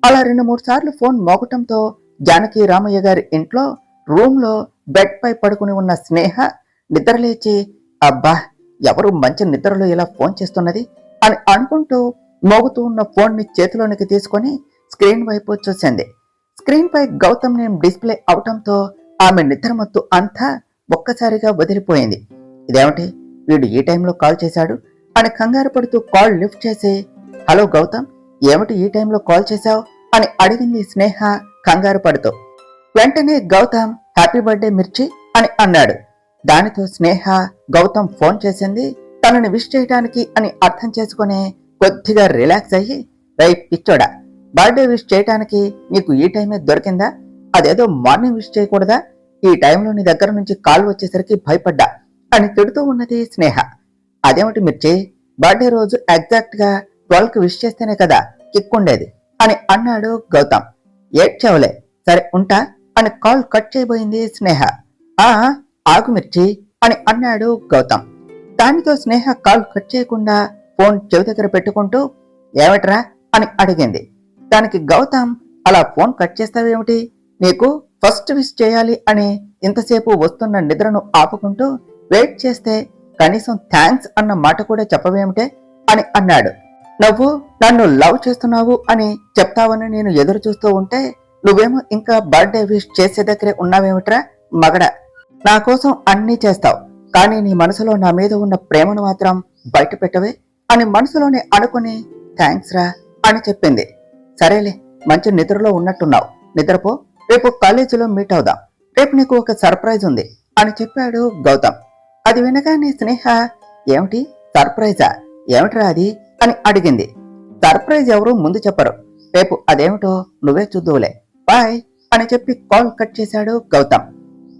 అలా 2-3 సార్లు ఫోన్ మోగటంతో జానకి రామయ్య గారి ఇంట్లో రూమ్ లో బెడ్ పై పడుకుని ఉన్న స్నేహ నిద్రలేచి, అబ్బా, ఎవరు మంచి నిద్రలో ఇలా ఫోన్ చేస్తున్నది అని అనుకుంటూ మోగుతూ ఉన్న ఫోన్ ని చేతిలోనికి తీసుకొని స్క్రీన్ వైపు చూసింది. స్క్రీన్ పై గౌతమ్ నేమ్ డిస్ప్లే అవటంతో ఆమె నిద్రమత్తు అంతా ఒక్కసారిగా వదిలిపోయింది. ఇదేమిటి, వీడు ఈ టైంలో కాల్ చేశాడు అని కంగారు పడుతూ కాల్ లిఫ్ట్ చేసి, హలో గౌతమ్, ఏమిటి ఈ టైంలో కాల్ చేశావు అని అడిగింది స్నేహ కంగారు పడుతూ. వెంటనే గౌతమ్ హ్యాపీ బర్త్డే మిర్చి అని అన్నాడు. దానితో స్నేహ గౌతమ్ ఫోన్ చేసింది తనని విష్ చేయడానికి అని అర్థం చేసుకుని కొద్దిగా రిలాక్స్ అయ్యి, రై పిచ్చోడా, బర్త్డే విష్ చేయడానికి నీకు ఈ టైమే దొరికిందా? అదేదో మార్నింగ్ విష్ చేయకూడదా? ఈ టైంలో నీ దగ్గర నుంచి కాల్ వచ్చేసరికి భయపడ్డా అని తిడుతూ ఉన్నది స్నేహ. అదేమిటి మిర్చి, బర్త్డే రోజు ఎగ్జాక్ట్ గా 12కి విష్ చేస్తేనే కదా కిక్ ఉండేది అని అన్నాడు గౌతమ్. ఏడ్చావులే, సరే ఉంటా అని కాల్ కట్ చేయబోయింది స్నేహ. ఆగు మిర్చి అని అన్నాడు గౌతమ్. దానితో స్నేహ కాల్ కట్ చేయకుండా ఫోన్ చెవి దగ్గర పెట్టుకుంటూ, ఏమిట్రా అని అడిగింది. దానికి గౌతమ్, అలా ఫోన్ కట్ చేస్తావేమిటి, నీకు ఫస్ట్ విష్ చేయాలి అని ఇంతసేపు వస్తున్న నిద్రను ఆపుకుంటూ వెయిట్ చేస్తే కనీసం థ్యాంక్స్ అన్న మాట కూడా చెప్పవేమిటే అని అన్నాడు. నువ్వు నన్ను లవ్ చేస్తున్నావు అని చెప్తావని నేను ఎదురు చూస్తూ ఉంటే నువ్వేమో ఇంకా బర్త్డే విష్ చేసే దగ్గరే ఉన్నావేమిట్రా మగడ. నా కోసం అన్నీ చేస్తావు, కానీ నీ మనసులో నా మీద ఉన్న ప్రేమను మాత్రం బయట పెట్టవే అని మనసులోనే అనుకుని థ్యాంక్స్ రా అని చెప్పింది. సరేలే, మంచి నిద్రలో ఉన్నట్టున్నావు, నిద్రపో, రేపు కాలేజీలో మీట్ అవుదాం, రేపు నీకు ఒక సర్ప్రైజ్ ఉంది అని చెప్పాడు గౌతమ్. అది వినగానే స్నేహ, ఏమిటి సర్ప్రైజా, ఏమిట్రా అది అని అడిగింది. సర్ప్రైజ్ ఎవరు ముందు చెప్పరు, రేపు అదేమిటో నువ్వే చూద్దువులే, బాయ్ అని చెప్పి కాల్ కట్ చేశాడు గౌతమ్.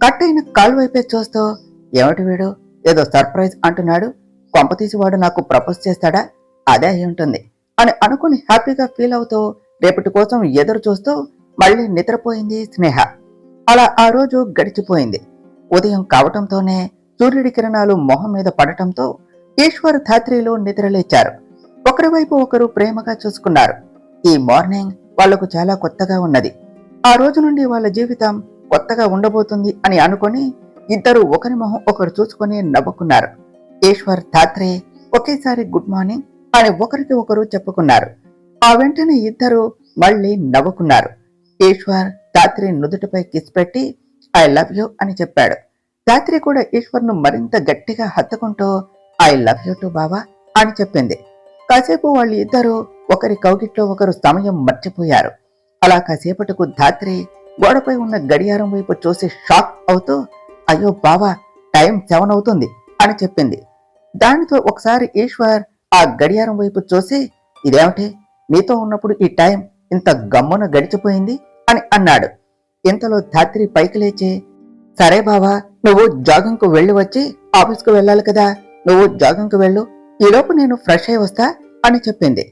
కట్ అయిన కాల్ వైపే చూస్తూ, ఏమిటి వీడు ఏదో సర్ప్రైజ్ అంటున్నాడు, కొంపతీసి వాడు నాకు ప్రపోజ్ చేస్తాడా, అదే అయి ఉంటుంది అని అనుకుని హ్యాపీగా ఫీల్ అవుతూ రేపటి కోసం ఎదురు చూస్తూ మళ్ళీ నిద్రపోయింది స్నేహ. అలా ఆ రోజు గడిచిపోయింది. ఉదయం కావటంతోనే సూర్యుడి కిరణాలు మొహం మీద పడటంతో ఈశ్వర్ ధాత్రిలో నిద్రలేచారు. ఒకరి వైపు ఒకరు ప్రేమగా చూసుకున్నారు. ఈ మార్నింగ్ వాళ్లకు చాలా కొత్తగా ఉన్నది. ఆ రోజు నుండి వాళ్ళ జీవితం కొత్తగా ఉండబోతుంది అని అనుకుని ఇద్దరు ఒకరి మొహం ఒకరు చూసుకుని నవ్వుకున్నారు. ఈశ్వర్ ధాత్రే ఒకేసారి గుడ్ మార్నింగ్ అని ఒకరికి ఒకరు చెప్పుకున్నారు. ఆ వెంటనే ఇద్దరు మళ్ళీ నవ్వుకున్నారు. ఈశ్వర్ ధాత్రి నుదుటిపై కిస్ పెట్టి ఐ లవ్ యూ అని చెప్పాడు. ధాత్రి కూడా ఈశ్వర్ ను మరింత గట్టిగా హత్తుకుంటూ ఐ లవ్ యూ టు బావా అని చెప్పింది. కాసేపు వాళ్ళు ఇద్దరు ఒకరి కౌగిట్లో ఒకరు సమయం మర్చిపోయారు. అలా కాసేపటికు ధాత్రి గోడపై ఉన్న గడియారం వైపు చూసి షాక్ అవుతూ, అయ్యో బావా, టైం 7 అవుతుంది అని చెప్పింది. దానితో ఒకసారి ఈశ్వర్ ఆ గడియారం వైపు చూసి, ఇదేమిటి, నీతో ఉన్నప్పుడు ఈ టైం ఇంత గమ్మున గడిచిపోయింది అని అన్నాడు. ఇంతలో ధాత్రి పైకి లేచి, సరే బావా, నువ్వు జాగింగ్ కు వెళ్లి వచ్చి ఆఫీస్కు వెళ్ళాలి కదా, నువ్వు జాగింగ్ కు వెళ్ళు, ఈలోపు నేను ఫ్రెష్ అయి వస్తా అని చెప్పింది.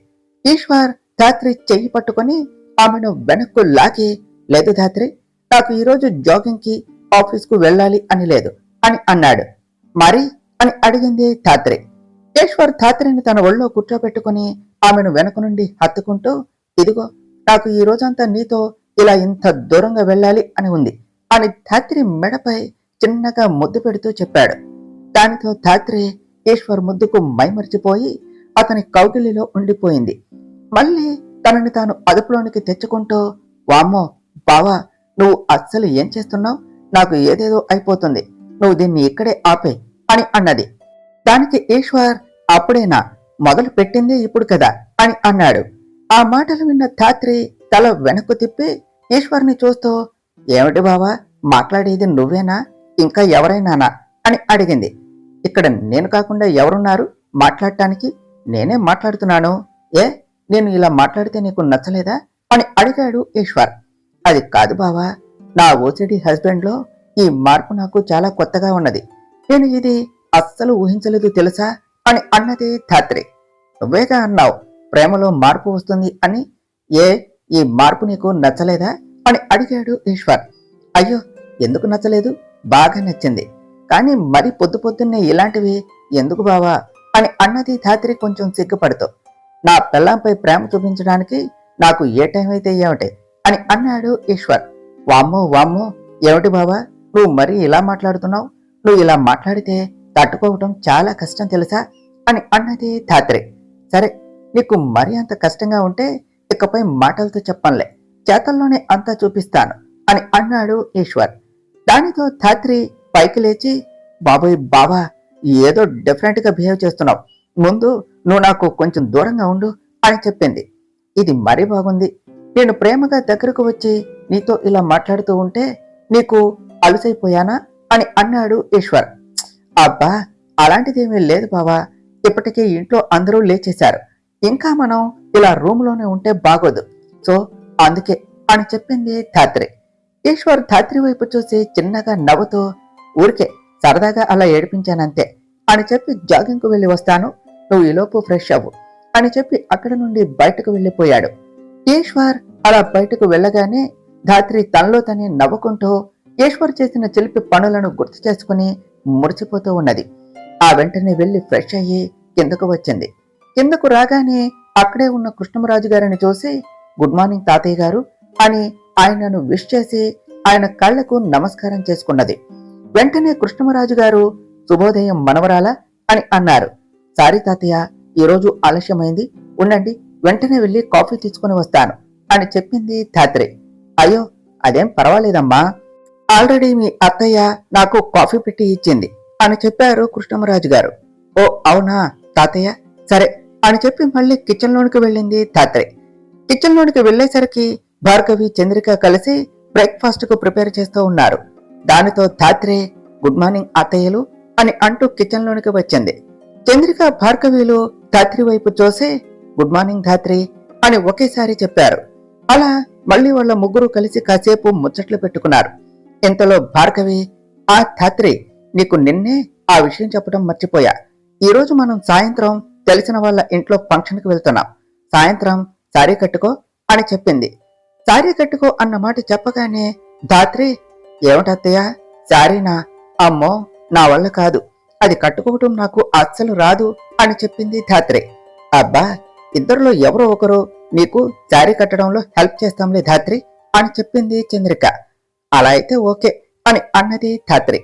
ఈశ్వర్ ధాత్రి చెయ్యి పట్టుకుని ఆమెను వెనక్కు లాగి, లేదు ధాత్రి, నాకు ఈరోజు జాగింగ్ కి ఆఫీస్కు వెళ్ళాలి అని లేదు అని అన్నాడు. మరి అని అడిగింది ధాత్రి. ఈశ్వర్ ధాత్రిని తన ఒళ్ళో కూర్చోబెట్టుకుని ఆమెను వెనక నుండి హత్తుకుంటూ, ఇదిగో, నాకు ఈ రోజంతా నీతో ఇలా ఇంత దూరంగా వెళ్ళాలి అని ఉంది అని ధాత్రి మెడపై చిన్నగా ముద్దు పెడుతూ చెప్పాడు. దానితో ధాత్రి ఈశ్వర్ ముద్దుకు మైమర్చిపోయి అతని కౌగిలిలో ఉండిపోయింది. మళ్ళీ తనని తాను అదుపులోనికి తెచ్చుకుంటూ, వామ్మో బావా, నువ్వు అస్సలు ఏం చేస్తున్నావు? నాకు ఏదేదో అయిపోతుంది. నువ్వు దీన్ని ఇక్కడే ఆపే అని అన్నది. దానికి ఈశ్వర్, అప్పుడేనా? మొదలు పెట్టిందే ఇప్పుడు కదా అని అన్నాడు. ఆ మాటలు విన్న ధాత్రి తల వెనక్కు తిప్పి ఈశ్వర్ని చూస్తూ, ఏమిటి బావా, మాట్లాడేది నువ్వేనా, ఇంకా ఎవరైనానా అని అడిగింది. ఇక్కడ నేను కాకుండా ఎవరున్నారు మాట్లాడటానికి? నేనే మాట్లాడుతున్నాను. ఏ, నేను ఇలా మాట్లాడితే నీకు నచ్చలేదా అని అడిగాడు ఈశ్వర్. అది కాదు బావా, నా ఓసిడి హస్బెండ్లో ఈ మార్పు నాకు చాలా కొత్తగా ఉన్నది. నేను ఇది అస్సలు ఊహించలేదు తెలుసా అని అన్నది ధాత్రి. నువ్వేగా అన్నావు ప్రేమలో మార్పు వస్తుంది అని. ఏ, ఈ మార్పు నీకు నచ్చలేదా అని అడిగాడు ఈశ్వర్. అయ్యో, ఎందుకు నచ్చలేదు? బాగా నచ్చింది. కానీ మరి పొద్దు పొద్దున్నే ఇలాంటివి ఎందుకు బావా అని అన్నది ధాత్రి కొంచెం సిగ్గుపడుతూ. నా పిల్లంపై ప్రేమ చూపించడానికి నాకు ఏ టైం అయితే ఏమిటి అని అన్నాడు ఈశ్వర్. వామ్మో వామ్మో, ఏమిటి బావా, నువ్వు మరీ ఇలా మాట్లాడుతున్నావు? నువ్వు ఇలా మాట్లాడితే తట్టుకోవటం చాలా కష్టం తెలుసా అని అన్నది ధాత్రి. సరే, నీకు మరీ అంత కష్టంగా ఉంటే ఇకపై మాటలతో చెప్పంలే, చేతల్లోనే అంతా చూపిస్తాను అని అన్నాడు ఈశ్వర్. దానితో ధాత్రి పైకి లేచి, బాబోయ్ బావా, ఏదో డిఫరెంట్ గా బిహేవ్ చేస్తున్నావు, ముందు నువ్వు నాకు కొంచెం దూరంగా ఉండు అని చెప్పింది. ఇది మరీ బాగుంది. నేను ప్రేమగా దగ్గరకు వచ్చి నీతో ఇలా మాట్లాడుతూ ఉంటే నీకు అలుసైపోయానా అని అన్నాడు ఈశ్వర్. అబ్బా, అలాంటిదేమీ లేదు బావా, ఇప్పటికే ఇంట్లో అందరూ లేచేశారు, ఇంకా మనం ఇలా రూమ్లోనే ఉంటే బాగోదు, సో అందుకే అని చెప్పింది ధాత్రి. ఈశ్వర్ ధాత్రి వైపు చూసి చిన్నగా నవ్వుతూ, ఊరికే సరదాగా అలా ఏడిపించానంతే అని చెప్పి జాగింగ్కు వెళ్ళి వస్తాను, నువ్వు ఈలోపు ఫ్రెష్ అవ్వు అని చెప్పి అక్కడి నుండి బయటకు వెళ్ళిపోయాడు. ఈశ్వర్ అలా బయటకు వెళ్ళగానే ధాత్రి తనలో తనే నవ్వుకుంటూ ఈశ్వర్ చేసిన చిలిపి పనులను గుర్తు చేసుకుని మురిసిపోతూ ఉన్నది. ఆ వెంటనే వెళ్లి ఫ్రెష్ అయ్యి కిందకు వచ్చింది. కిందకు రాగానే అక్కడే ఉన్న కృష్ణమరాజు గారిని చూసి, గుడ్ మార్నింగ్ తాతయ్య గారు అని ఆయనను విష్ చేసి ఆయన కళ్లకు నమస్కారం చేసుకున్నది. వెంటనే కృష్ణమరాజు గారు, శుభోదయం మనవరాలా అని అన్నారు. సారీ తాతయ్య, ఈరోజు ఆలస్యమైంది, ఉండండి వెంటనే వెళ్లి కాఫీ తీసుకుని వస్తాను అని చెప్పింది ధాత్రి. అయ్యో, అదేం పర్వాలేదమ్మా, ఆల్రెడీ మీ అత్తయ్య నాకు కాఫీ పెట్టి ఇచ్చింది అని చెప్పారు కృష్ణమరాజు గారు. ఓ అవునా తాతయ్య, సరే అని చెప్పి మళ్ళీ కిచెన్ లోనికి వెళ్ళింది ధాత్రి. కిచెన్ లోనికి వెళ్లేసరికి భార్గవి, చంద్రిక కలిసి బ్రేక్ఫాస్ట్ కు ప్రిపేర్ చేస్తూ ఉన్నారు. దానితో ధాత్రి, గుడ్ మార్నింగ్ అత్తయ్యలు అని అంటూ కిచెన్ లోనికి వచ్చింది. చంద్రిక, భార్గవిలు ధాత్రి వైపు చూసి, గుడ్ మార్నింగ్ ధాత్రి అని ఒకేసారి చెప్పారు. అలా మళ్ళీ వాళ్ళ ముగ్గురు కలిసి కాసేపు ముచ్చట్లు పెట్టుకున్నారు. ఇంతలో భార్గవి, ఆ ధాత్రి, నీకు నిన్నే ఆ విషయం చెప్పడం మర్చిపోయా, ఈరోజు మనం సాయంత్రం తెలిసిన వాళ్ళ ఇంట్లో ఫంక్షన్ కి వెళ్తున్నాం, సాయంత్రం సారీ కట్టుకో అని చెప్పింది. సారీ కట్టుకో అన్న మాట చెప్పగానే ధాత్రి, ఏమిటత్తయ్య సారీనా? అమ్మో, నా వల్ల కాదు, అది కట్టుకోవటం నాకు అస్సలు రాదు అని చెప్పింది ధాత్రి. అబ్బా, ఇద్దరిలో ఎవరో ఒకరు నీకు సారీ కట్టడంలో హెల్ప్ చేస్తాంలే ధాత్రి అని చెప్పింది చంద్రిక. అలా అయితే ఓకే అని అన్నది ధాత్రి.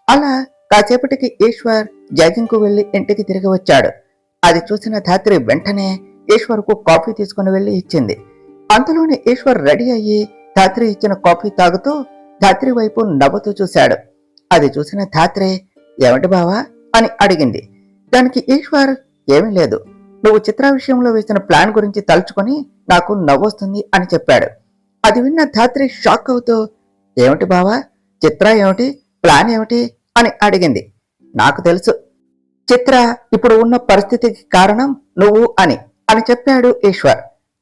అలా కాసేపటికి ఈశ్వర్ జాగింగ్ కు వెళ్లి ఇంటికి తిరిగి వచ్చాడు. అది చూసిన ధాత్రి వెంటనే ఈశ్వర్ కు కాఫీ తీసుకుని వెళ్లి ఇచ్చింది. అంతలోనే ఈశ్వర్ రెడీ అయ్యి ధాత్రి ఇచ్చిన కాఫీ తాగుతూ ధాత్రి వైపు నవ్వుతూ చూశాడు. అది చూసిన ధాత్రి, ఏమిటి బావా అని అడిగింది. దానికి ఈశ్వర్, ఏమీ లేదు, నువ్వు చిత్ర విషయంలో వేసిన ప్లాన్ గురించి తలుచుకొని నాకు నవ్వొస్తుంది అని చెప్పాడు. అది విన్న ధాత్రి షాక్ అవుతూ, ఏమిటి బావా, చిత్ర ఏమిటి, ప్లాన్ ఏమిటి అని అడిగింది. నాకు తెలుసు, చిత్ర ఇప్పుడు ఉన్న పరిస్థితికి కారణం నువ్వు అని అని చెప్పాడు ఈశ్వర్.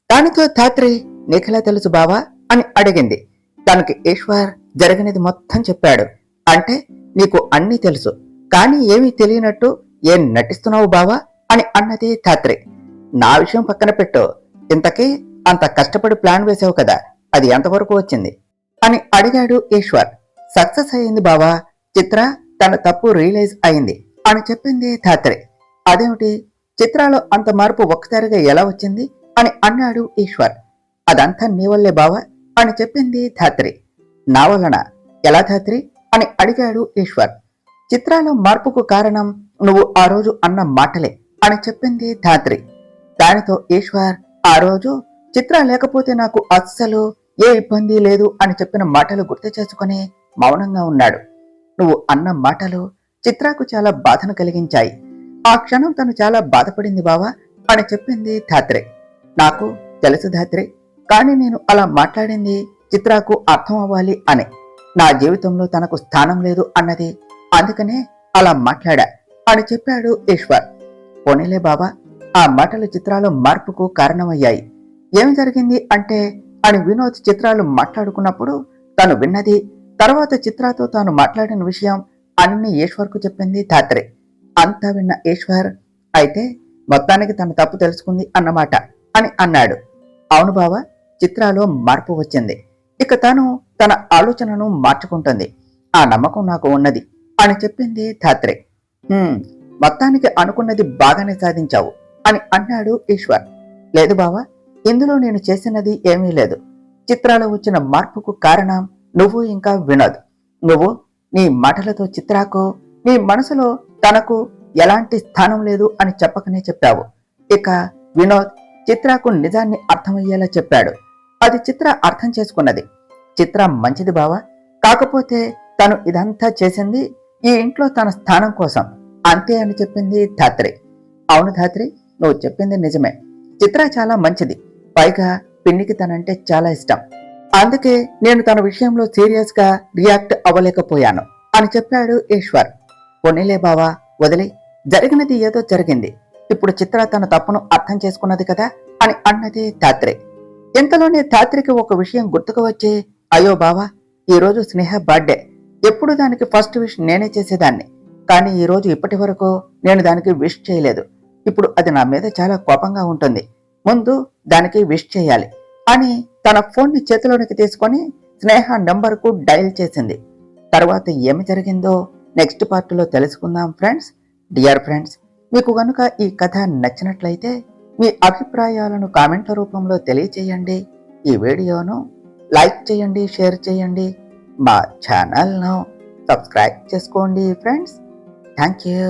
దానితో ధాత్రి, నీకెలా తెలుసు బావా అని అడిగింది. దానికి ఈశ్వర్ జరిగినది మొత్తం చెప్పాడు. అంటే నీకు అన్నీ తెలుసు, కానీ ఏమీ తెలియనట్టు ఏం నటిస్తున్నావు బావా అని అన్నది ధాత్రి. నా విషయం పక్కన పెట్టు, ఇంతకీ అంత కష్టపడి ప్లాన్ వేసావు కదా, అది ఎంతవరకు వచ్చింది అని అడిగాడు ఈశ్వర్. సక్సెస్ అయింది బావా, చిత్ర తన తప్పు రియలైజ్ అయింది అని చెప్పింది ధాత్రి. అదేమిటి, చిత్రాలో అంత మార్పు ఒక్కసారిగా ఎలా వచ్చింది అని అన్నాడు ఈశ్వర్. అదంతా నీ వల్లే బావా అని చెప్పింది ధాత్రి. నా వలన ఎలా ధాత్రి అని అడిగాడు ఈశ్వర్. చిత్రాలో మార్పుకు కారణం నువ్వు ఆ రోజు అన్న మాటలే అని చెప్పింది ధాత్రి. దానితో ఈశ్వర్ ఆ రోజు చిత్ర లేకపోతే నాకు అస్సలు ఏ ఇబ్బంది లేదు అని చెప్పిన మాటలు గుర్తు చేసుకుని మౌనంగా ఉన్నాడు. నువ్వు అన్న మాటలు చిత్రకు చాలా బాధను కలిగించాయి. ఆ క్షణం తను చాలా బాధపడింది బావా అని చెప్పింది ధాత్రి. నాకు తెలుసు ధాత్రి, కానీ నేను అలా మాట్లాడింది చిత్రకు అర్థం అవ్వాలి అని. నా జీవితంలో తనకు స్థానం లేదు అన్నది, అందుకనే అలా మాట్లాడా అని చెప్పాడు ఈశ్వర్. పోనీలే బాబా, ఆ మాటలు చిత్రాలు మార్పుకు కారణమయ్యాయి. ఏం జరిగింది అంటే అని వినోద్ చిత్రాలు మాట్లాడుకున్నప్పుడు తను విన్నది, తర్వాత చిత్రాతో తాను మాట్లాడిన విషయం అన్ని ఈశ్వర్కు చెప్పింది ధాత్రి. అంతా విన్న ఈశ్వర్, అయితే మొత్తానికి తన తప్పు తెలుసుకుంది అన్నమాట అని అన్నాడు. అవును బావా, చిత్రాలో మార్పు వచ్చింది. ఇక తను తన ఆలోచనను మార్చుకుంటుంది. ఆ నమ్మకం నాకు ఉన్నది అని చెప్పింది ధాత్రి. మొత్తానికి అనుకున్నది బాగానే సాధించావు అని అన్నాడు ఈశ్వర్. లేదు బావా, ఇందులో నేను చేసినది ఏమీ లేదు. చిత్రాలో వచ్చిన మార్పుకు కారణం నువ్వు ఇంకా వినోద్. నువ్వు నీ మాటలతో చిత్రాకు నీ మనసులో తనకు ఎలాంటి స్థానం లేదు అని చెప్పకనే చెప్పావు. ఇక వినోద్ చిత్రకు నిజాన్ని అర్థమయ్యేలా చెప్పాడు. అది చిత్ర అర్థం చేసుకున్నది. చిత్ర మంచిది బావా, కాకపోతే తను ఇదంతా చేసింది ఈ ఇంట్లో తన స్థానం కోసం అంతే అని చెప్పింది ధాత్రి. అవును ధాత్రి, నువ్వు చెప్పింది నిజమే. చిత్ర చాలా మంచిది, పైగా పిన్నికి తనంటే చాలా ఇష్టం. అందుకే నేను తన విషయంలో సీరియస్ గా రియాక్ట్ అవ్వలేకపోయాను అని చెప్పాడు ఈశ్వర్. పోనీలే బావా, వదిలి, జరిగినది ఏదో జరిగింది. ఇప్పుడు చిత్ర తన తప్పును అర్థం చేసుకున్నది కదా అని అన్నది ధాత్రి. ఇంతలోనే ధాత్రికి ఒక విషయం గుర్తుకు వచ్చి, అయ్యో బావా, ఈ రోజు స్నేహ బర్త్డే. ఎప్పుడు దానికి ఫస్ట్ విష్ నేనే చేసేదాన్ని, కానీ ఈ రోజు ఇప్పటి వరకు నేను దానికి విష్ చేయలేదు. ఇప్పుడు అది నా మీద చాలా కోపంగా ఉంటుంది. ముందు దానికి విష్ చేయాలి అని తన ఫోన్ ని చేతిలోనికి తీసుకొని స్నేహ నంబర్కు డయల్ చేసింది. తర్వాత ఏమి జరిగిందో నెక్స్ట్ పార్ట్లో తెలుసుకుందాం ఫ్రెండ్స్. డియర్ ఫ్రెండ్స్, మీకు గనుక ఈ కథ నచ్చినట్లయితే మీ అభిప్రాయాలను కామెంట్ల రూపంలో తెలియచేయండి. ఈ వీడియోను లైక్ చేయండి, షేర్ చేయండి, మా ఛానల్ను సబ్స్క్రైబ్ చేసుకోండి ఫ్రెండ్స్. Thank you.